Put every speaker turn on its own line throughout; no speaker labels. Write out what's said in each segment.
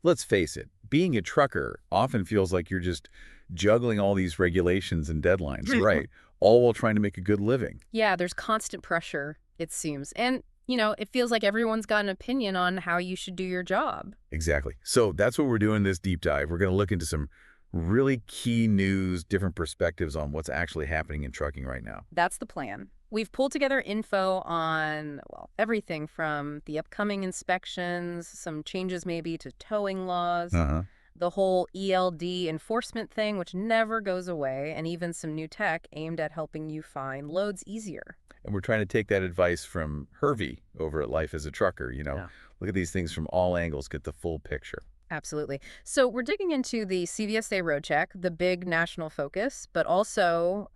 Let's face it, being a trucker often feels like you're just juggling all these regulations and deadlines, right? All while trying to make a good living.
Yeah, there's constant pressure, it seems. And, it feels like everyone's got an opinion on how you should do your job.
Exactly. So that's what we're doing this deep dive. We're going to look into some really key news, different perspectives on what's actually happening in trucking right now.
That's the plan. We've pulled together info on, well, everything from the upcoming inspections, some changes maybe to towing laws,
Uh-huh.
the whole ELD enforcement thing, which never goes away, and even some new tech aimed at helping you find loads easier.
And we're trying to take that advice from Hervey over at Life as a Trucker,
Yeah.
Look at these things from all angles, get the full picture.
Absolutely. So we're digging into the CVSA Roadcheck, the big national focus, but also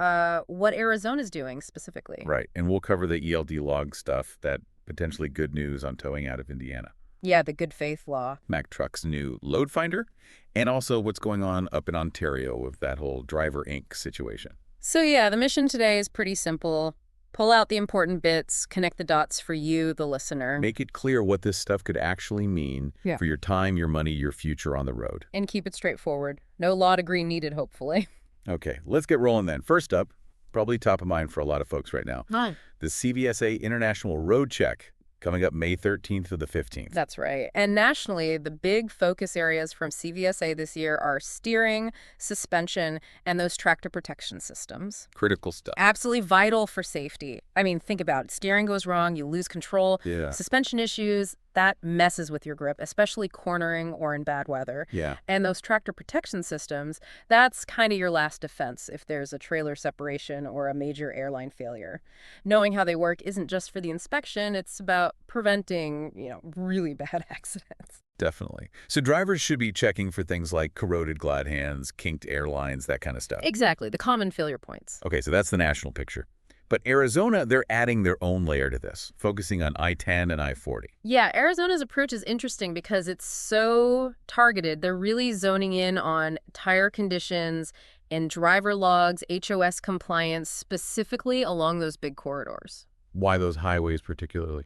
what Arizona's doing specifically.
Right. And we'll cover the ELD log stuff, that potentially good news on towing out of Indiana.
Yeah, the good faith law.
Mack Truck's new load finder, and also what's going on up in Ontario with that whole Driver Inc. situation.
So yeah, the mission today is pretty simple. Pull out the important bits, connect the dots for you, the listener.
Make it clear what this stuff could actually mean for your time, your money, your future on the road.
And keep it straightforward. No law degree needed, hopefully.
Okay, let's get rolling then. First up, probably top of mind for a lot of folks right now,
Hi.
the CVSA International Roadcheck, coming up May 13th to the 15th.
That's right. And nationally, the big focus areas from CVSA this year are steering, suspension, and those tractor protection systems.
Critical stuff.
Absolutely vital for safety. I mean, think about it. Steering goes wrong, you lose control.
Yeah.
Suspension issues, that messes with your grip, especially cornering or in bad weather.
Yeah.
And those tractor protection systems, that's kind of your last defense if there's a trailer separation or a major airline failure. Knowing how they work isn't just for the inspection, it's about preventing, really bad accidents.
Definitely. So drivers should be checking for things like corroded glad hands, kinked airlines, that kind of stuff.
Exactly, the common failure points.
Okay, so that's the national picture. But Arizona, they're adding their own layer to this, focusing on I-10 and I-40.
Yeah, Arizona's approach is interesting because it's so targeted. They're really zoning in on tire conditions and driver logs, HOS compliance, specifically along those big corridors.
Why those highways particularly?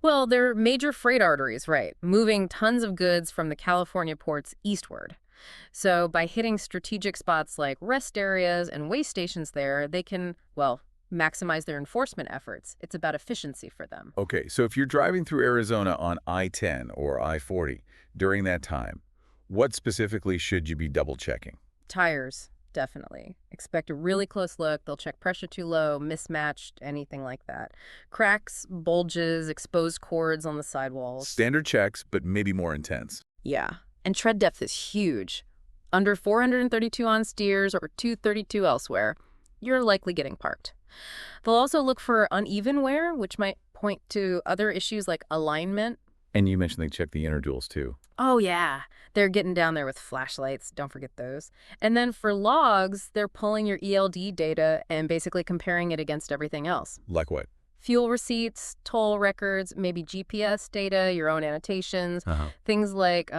Well, they're major freight arteries, right, moving tons of goods from the California ports eastward. So by hitting strategic spots like rest areas and way stations there, they can, well, maximize their enforcement efforts. It's about efficiency for them.
Okay, so if you're driving through Arizona on I-10 or I-40 during that time, what specifically should you be double-checking?
Tires, definitely. Expect a really close look. They'll check pressure too low, mismatched, anything like that. Cracks, bulges, exposed cords on the sidewalls.
Standard checks, but maybe more intense.
Yeah. And tread depth is huge. Under 432 on steers or 232 elsewhere, you're likely getting parked. They'll also look for uneven wear, which might point to other issues like alignment.
And you mentioned they check the inner duals too.
Oh, yeah. They're getting down there with flashlights. Don't forget those. And then for logs, they're pulling your ELD data and basically comparing it against everything else.
Like what?
Fuel receipts, toll records, maybe GPS data, your own annotations, things like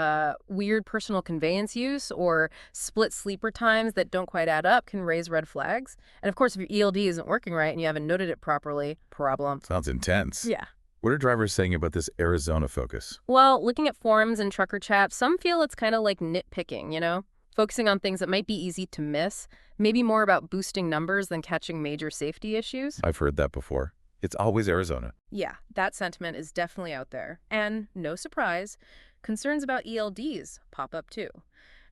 weird personal conveyance use or split sleeper times that don't quite add up can raise red flags. And of course, if your ELD isn't working right and you haven't noted it properly, problem.
Sounds intense.
Yeah.
What are drivers saying about this Arizona focus?
Well, looking at forums and trucker chat, some feel it's kind of like nitpicking, focusing on things that might be easy to miss, maybe more about boosting numbers than catching major safety issues.
I've heard that before. It's always Arizona.
Yeah, that sentiment is definitely out there. And no surprise, concerns about ELDs pop up too.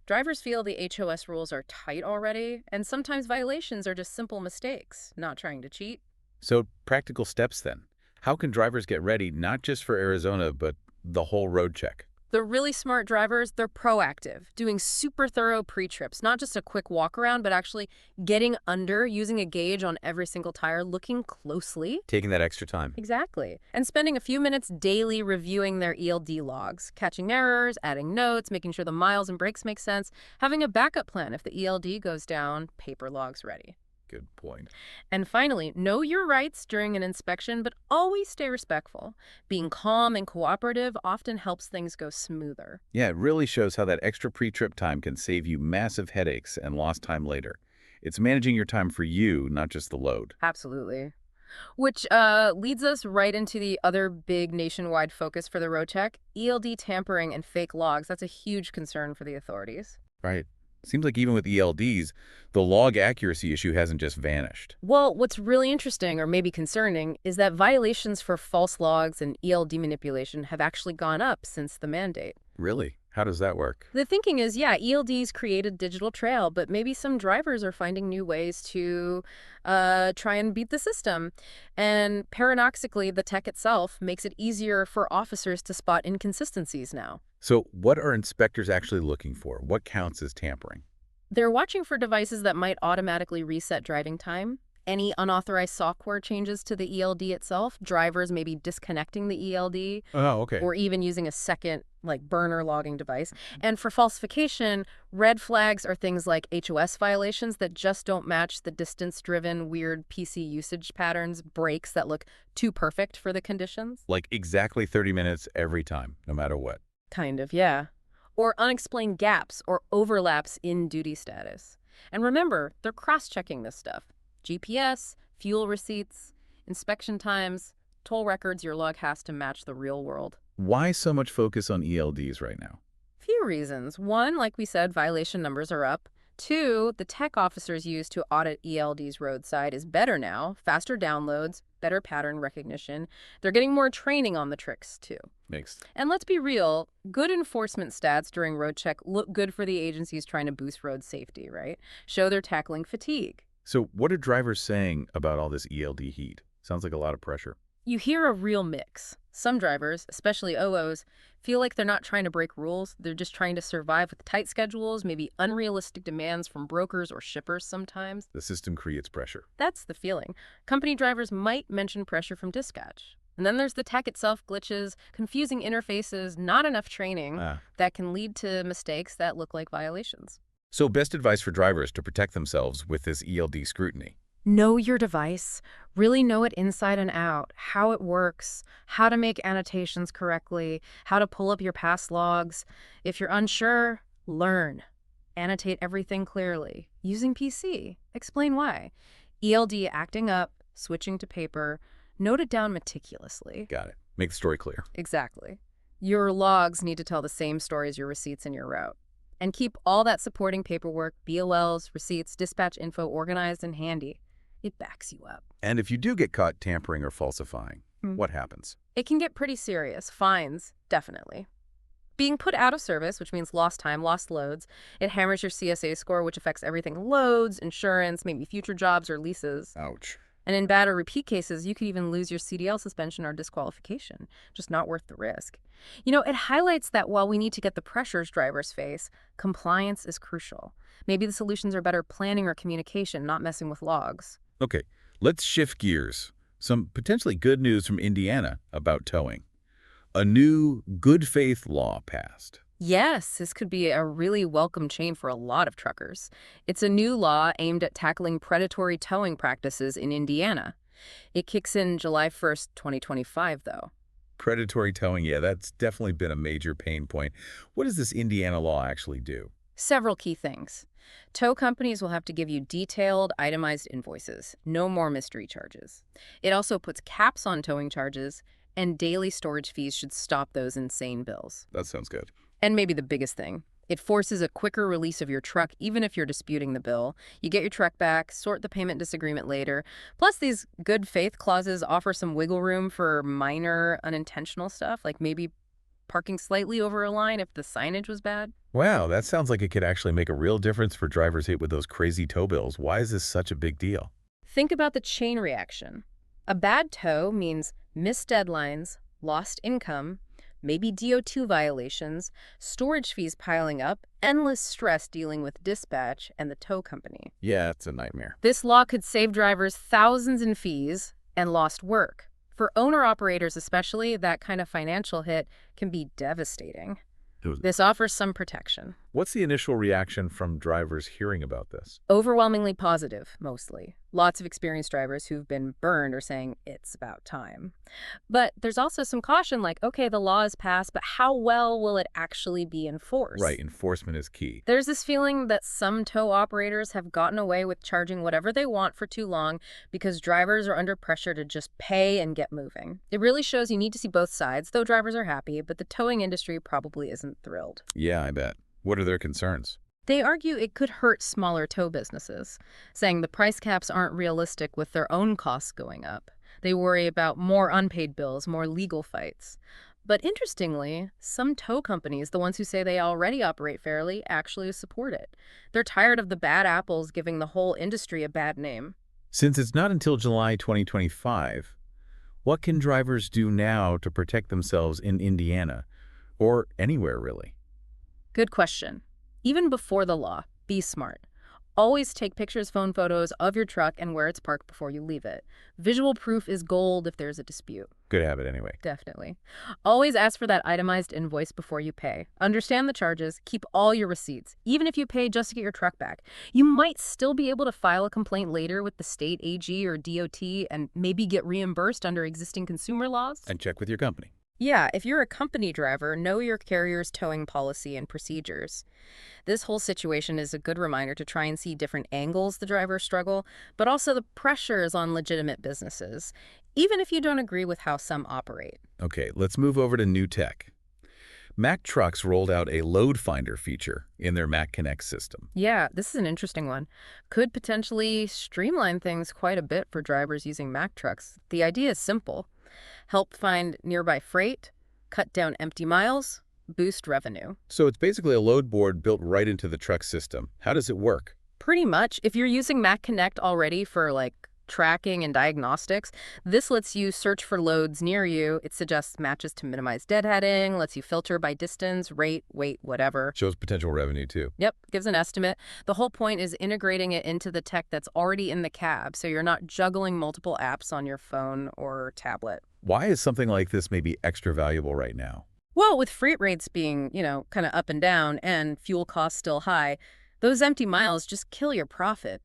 Drivers feel the HOS rules are tight already, and sometimes violations are just simple mistakes, not trying to cheat.
So practical steps then. How can drivers get ready not just for Arizona, but the whole road check?
The really smart drivers, they're proactive, doing super thorough pre-trips, not just a quick walk around, but actually getting under, using a gauge on every single tire, looking closely.
Taking that extra time.
Exactly. And spending a few minutes daily reviewing their ELD logs, catching errors, adding notes, making sure the miles and brakes make sense, having a backup plan if the ELD goes down, paper logs ready.
Good point.
And finally, know your rights during an inspection, but always stay respectful. Being calm and cooperative often helps things go smoother.
Yeah, it really shows how that extra pre-trip time can save you massive headaches and lost time later. It's managing your time for you, not just the load.
Absolutely. Which leads us right into the other big nationwide focus for the Roadcheck, ELD tampering and fake logs. That's a huge concern for the authorities.
Right. Seems like even with ELDs, the log accuracy issue hasn't just vanished.
Well, what's really interesting, or maybe concerning, is that violations for false logs and ELD manipulation have actually gone up since the mandate.
Really? How does that work?
The thinking is, yeah, ELDs create a digital trail, but maybe some drivers are finding new ways to try and beat the system. And paradoxically, the tech itself makes it easier for officers to spot inconsistencies now.
So what are inspectors actually looking for? What counts as tampering?
They're watching for devices that might automatically reset driving time, any unauthorized software changes to the ELD itself, drivers maybe disconnecting the ELD,
Oh, okay.
or even using a second, like, burner logging device. And for falsification, red flags are things like HOS violations that just don't match the distance-driven, weird PC usage patterns, brakes that look too perfect for the conditions.
Like exactly 30 minutes every time, no matter what.
Kind of, yeah. Or unexplained gaps or overlaps in duty status. And remember, they're cross-checking this stuff. GPS, fuel receipts, inspection times, toll records. Your log has to match the real world.
Why so much focus on ELDs right now?
Few reasons. One, like we said, violation numbers are up. Two, the tech officers use to audit ELDs roadside is better now. Faster downloads, better pattern recognition. They're getting more training on the tricks, too.
Makes
And let's be real, good enforcement stats during Roadcheck look good for the agencies trying to boost road safety, right? Show they're tackling fatigue.
So what are drivers saying about all this ELD heat? Sounds like a lot of pressure.
You hear a real mix. Some drivers, especially OOs, feel like they're not trying to break rules. They're just trying to survive with tight schedules, maybe unrealistic demands from brokers or shippers sometimes.
The system creates pressure.
That's the feeling. Company drivers might mention pressure from dispatch. And then there's the tech itself, glitches, confusing interfaces, not enough training that can lead to mistakes that look like violations.
So best advice for drivers to protect themselves with this ELD scrutiny.
Know your device, really know it inside and out, how it works, how to make annotations correctly, how to pull up your past logs. If you're unsure, learn. Annotate everything clearly. Using PC, explain why. ELD acting up, switching to paper, note it down meticulously.
Got it. Make the story clear.
Exactly. Your logs need to tell the same story as your receipts and your route. And keep all that supporting paperwork, BOLs, receipts, dispatch info organized and handy. It backs you up.
And if you do get caught tampering or falsifying, what happens?
It can get pretty serious. Fines, definitely. Being put out of service, which means lost time, lost loads. It hammers your CSA score, which affects everything: loads, insurance, maybe future jobs or leases.
Ouch.
And in bad or repeat cases, you could even lose your CDL suspension or disqualification. Just not worth the risk. You know, it highlights that while we need to get the pressures drivers face, compliance is crucial. Maybe the solutions are better planning or communication, not messing with logs.
Okay, let's shift gears. Some potentially good news from Indiana about towing. A new good faith law passed.
Yes, this could be a really welcome change for a lot of truckers. It's a new law aimed at tackling predatory towing practices in Indiana. It kicks in July 1st, 2025, though.
Predatory towing, yeah, that's definitely been a major pain point. What does this Indiana law actually do?
Several key things. Tow companies will have to give you detailed, itemized invoices. No more mystery charges. It also puts caps on towing charges, and daily storage fees should stop those insane bills.
That sounds good.
And maybe the biggest thing, it forces a quicker release of your truck even if you're disputing the bill. You get your truck back, sort the payment disagreement later. Plus, these good faith clauses offer some wiggle room for minor unintentional stuff, like maybe parking slightly over a line if the signage was bad.
Wow, that sounds like it could actually make a real difference for drivers hit with those crazy tow bills. Why is this such a big deal?
Think about the chain reaction. A bad tow means missed deadlines, lost income, maybe DO2 violations, storage fees piling up, endless stress dealing with dispatch and the tow company.
Yeah, it's a nightmare.
This law could save drivers thousands in fees and lost work. For owner-operators especially, that kind of financial hit can be devastating. This offers some protection.
What's the initial reaction from drivers hearing about this?
Overwhelmingly positive, mostly. Lots of experienced drivers who've been burned are saying it's about time. But there's also some caution like, okay, the law is passed, but how well will it actually be
Right,
enforced?
enforcement is key.
There's this feeling that some tow operators have gotten away with charging whatever they want for too long because drivers are under pressure to just pay and get moving. It really shows you need to see both sides, though drivers are happy, but the towing industry probably isn't thrilled.
Yeah, I bet. What are their concerns?
They argue it could hurt smaller tow businesses, saying the price caps aren't realistic with their own costs going up. They worry about more unpaid bills, more legal fights. But interestingly, some tow companies, the ones who say they already operate fairly, actually support it. They're tired of the bad apples giving the whole industry a bad name.
Since it's not until July 2025, what can drivers do now to protect themselves in Indiana, or anywhere really?
Good question. Even before the law, be smart. Always take pictures, phone photos of your truck and where it's parked before you leave it. Visual proof is gold if there's a dispute.
Good habit anyway.
Definitely. Always ask for that itemized invoice before you pay. Understand the charges. Keep all your receipts, even if you pay just to get your truck back. You might still be able to file a complaint later with the state AG or DOT and maybe get reimbursed under existing consumer laws.
And check with your company.
Yeah, if you're a company driver, know your carrier's towing policy and procedures. This whole situation is a good reminder to try and see different angles the drivers struggle, but also the pressures on legitimate businesses, even if you don't agree with how some operate.
Okay, let's move over to new tech. Mack Trucks rolled out a load finder feature in their Mack Connect system.
Yeah, this is an interesting one. Could potentially streamline things quite a bit for drivers using Mack trucks. The idea is simple. Help find nearby freight, cut down empty miles, boost revenue.
So it's basically a load board built right into the truck system. How does it work?
Pretty much. If you're using Mack Connect already for tracking and diagnostics, this lets you search for loads near you. It suggests matches to minimize deadheading, lets you filter by distance, rate, weight, whatever.
Shows potential revenue too.
Yep, gives an estimate. The whole point is integrating it into the tech that's already in the cab, so you're not juggling multiple apps on your phone or tablet.
Why is something like this maybe extra valuable right now?
Well, with freight rates being, kind of up and down and fuel costs still high, those empty miles just kill your profit,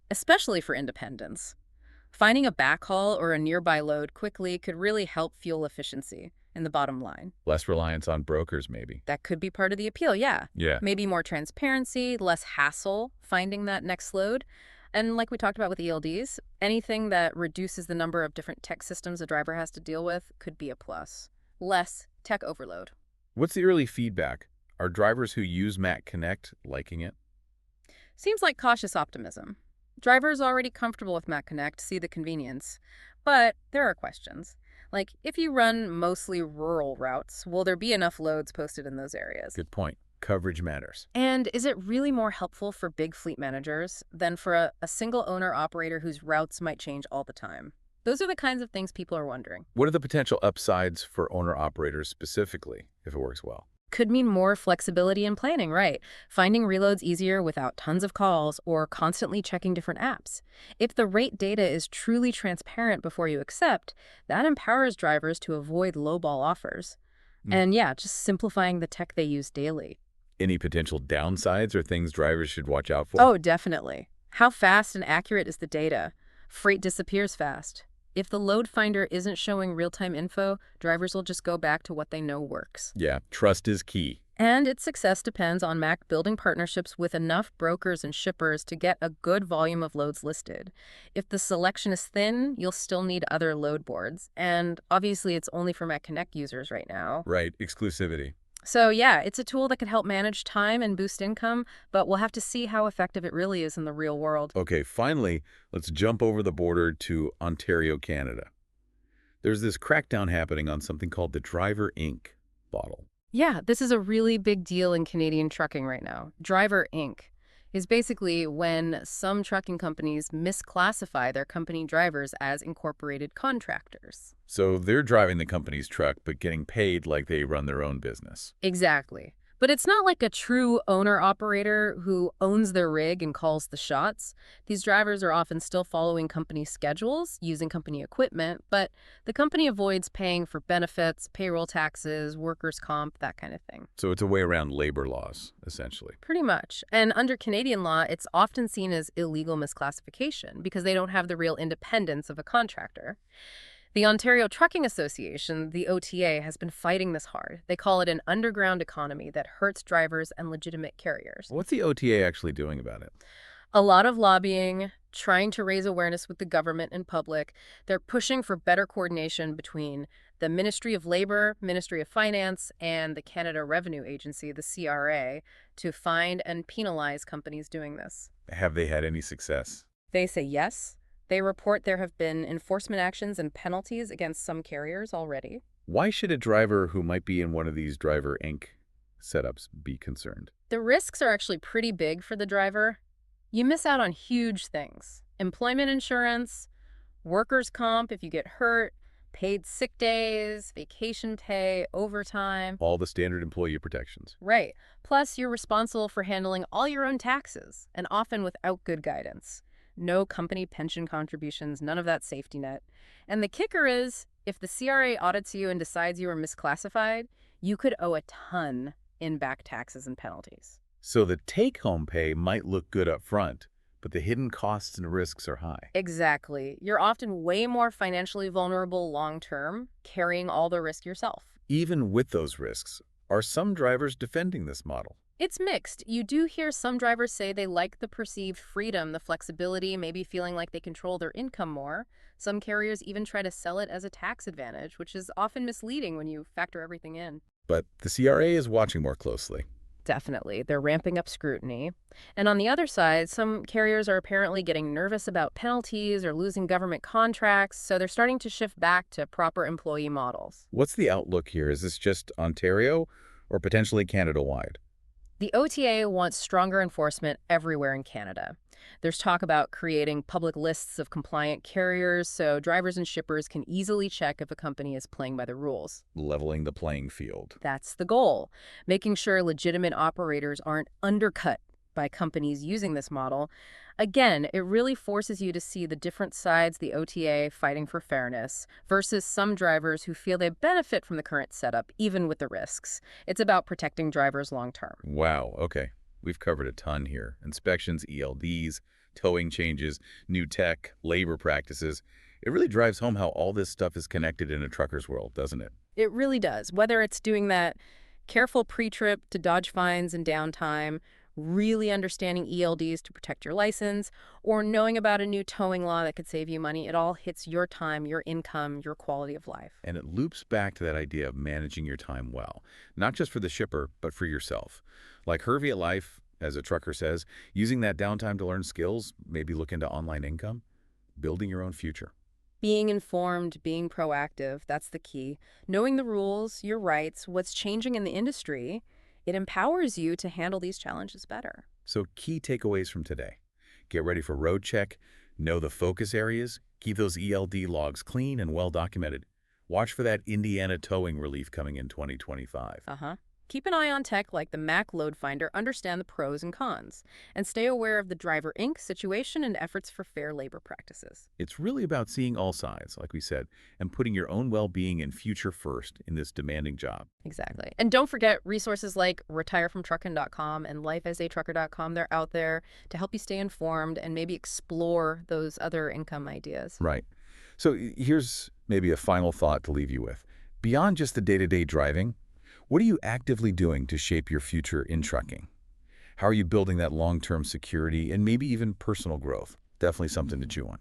especially for independents. Finding a backhaul or a nearby load quickly could really help fuel efficiency in the bottom line.
Less reliance on brokers, maybe.
That could be part of the appeal, yeah.
Yeah.
Maybe more transparency, less hassle finding that next load. And like we talked about with ELDs, anything that reduces the number of different tech systems a driver has to deal with could be a plus. Less tech overload.
What's the early feedback? Are drivers who use Mack Connect liking it?
Seems like cautious optimism. Drivers already comfortable with Mack Connect see the convenience. But there are questions. Like, if you run mostly rural routes, will there be enough loads posted in those areas?
Good point. Coverage matters.
And is it really more helpful for big fleet managers than for a single owner operator whose routes might change all the time? Those are the kinds of things people are wondering.
What are the potential upsides for owner-operators specifically, if it works well?
Could mean more flexibility in planning, right? Finding reloads easier without tons of calls or constantly checking different apps. If the rate data is truly transparent before you accept, that empowers drivers to avoid lowball offers. And yeah, just simplifying the tech they use daily.
Any potential downsides or things drivers should watch out for?
Oh, definitely. How fast and accurate is the data? Freight disappears fast. If the load finder isn't showing real-time info, drivers will just go back to what they know works.
Yeah, trust is key.
And its success depends on Mack building partnerships with enough brokers and shippers to get a good volume of loads listed. If the selection is thin, you'll still need other load boards. And obviously, it's only for Mack Connect users right now.
Right, exclusivity.
So yeah, it's a tool that could help manage time and boost income, but we'll have to see how effective it really is in the real world.
Okay, finally, let's jump over the border to Ontario, Canada. There's this crackdown happening on something called the Driver Inc. bottle.
Yeah, this is a really big deal in Canadian trucking right now. Driver Inc. is basically when some trucking companies misclassify their company drivers as incorporated contractors.
So they're driving the company's truck, but getting paid like they run their own business.
Exactly. But it's not like a true owner-operator who owns their rig and calls the shots. These drivers are often still following company schedules, using company equipment, but the company avoids paying for benefits, payroll taxes, workers' comp, that kind of thing.
So it's a way around labor laws, essentially.
Pretty much. And under Canadian law, it's often seen as illegal misclassification because they don't have the real independence of a contractor. The Ontario Trucking Association, the OTA, has been fighting this hard. They call it an underground economy that hurts drivers and legitimate carriers.
What's the OTA actually doing about it?
A lot of lobbying, trying to raise awareness with the government and public. They're pushing for better coordination between the Ministry of Labor, Ministry of Finance, and the Canada Revenue Agency, the CRA, to find and penalize companies doing this.
Have they had any success?
They say yes. They report there have been enforcement actions and penalties against some carriers already.
Why should a driver who might be in one of these Driver Inc. setups be concerned?
The risks are actually pretty big for the driver. You miss out on huge things. Employment insurance, workers' comp if you get hurt, paid sick days, vacation pay, overtime.
All the standard employee protections.
Right. Plus, you're responsible for handling all your own taxes, and often without good guidance. No company pension contributions, none of that safety net. And the kicker is, if the CRA audits you and decides you are misclassified, you could owe a ton in back taxes and penalties.
So the take-home pay might look good up front, but the hidden costs and risks are high.
Exactly. You're often way more financially vulnerable long-term, carrying all the risk yourself.
Even with those risks, are some drivers defending this model?
It's mixed. You do hear some drivers say they like the perceived freedom, the flexibility, maybe feeling like they control their income more. Some carriers even try to sell it as a tax advantage, which is often misleading when you factor everything in.
But the CRA is watching more closely.
Definitely. They're ramping up scrutiny. And on the other side, some carriers are apparently getting nervous about penalties or losing government contracts, so they're starting to shift back to proper employee models.
What's the outlook here? Is this just Ontario or potentially Canada-wide?
The OTA wants stronger enforcement everywhere in Canada. There's talk about creating public lists of compliant carriers so drivers and shippers can easily check if a company is playing by the rules.
Leveling the playing field.
That's the goal, making sure legitimate operators aren't undercut by companies using this model. Again, it really forces you to see the different sides the OTA fighting for fairness versus some drivers who feel they benefit from the current setup, even with the risks. It's about protecting drivers long term.
Wow, okay. We've covered a ton here. Inspections, ELDs, towing changes, new tech, labor practices. It really drives home how all this stuff is connected in a trucker's world, doesn't it?
It really does. Whether it's doing that careful pre-trip to dodge fines and downtime, really understanding ELDs to protect your license, or knowing about a new towing law that could save you money, it all hits your time, your income, your quality of life.
And it loops back to that idea of managing your time well, not just for the shipper, but for yourself. Like Hervey at Life, as a trucker says, using that downtime to learn skills, maybe look into online income, building your own future.
Being informed, being proactive, that's the key. Knowing the rules, your rights, what's changing in the industry, it empowers you to handle these challenges better.
So key takeaways from today. Get ready for Roadcheck, know the focus areas, keep those ELD logs clean and well documented. Watch for that Indiana towing relief coming in 2025.
Keep an eye on tech like the Mack Load Finder, understand the pros and cons, and stay aware of the Driver Inc. situation and efforts for fair labor practices.
It's really about seeing all sides, like we said, and putting your own well-being and future first in this demanding job.
Exactly. And don't forget resources like retirefromtruckin.com and lifeasatrucker.com. They're out there to help you stay informed and maybe explore those other income ideas.
Right. So here's maybe a final thought to leave you with. Beyond just the day-to-day driving, what are you actively doing to shape your future in trucking? How are you building that long-term security and maybe even personal growth? Definitely something to chew on.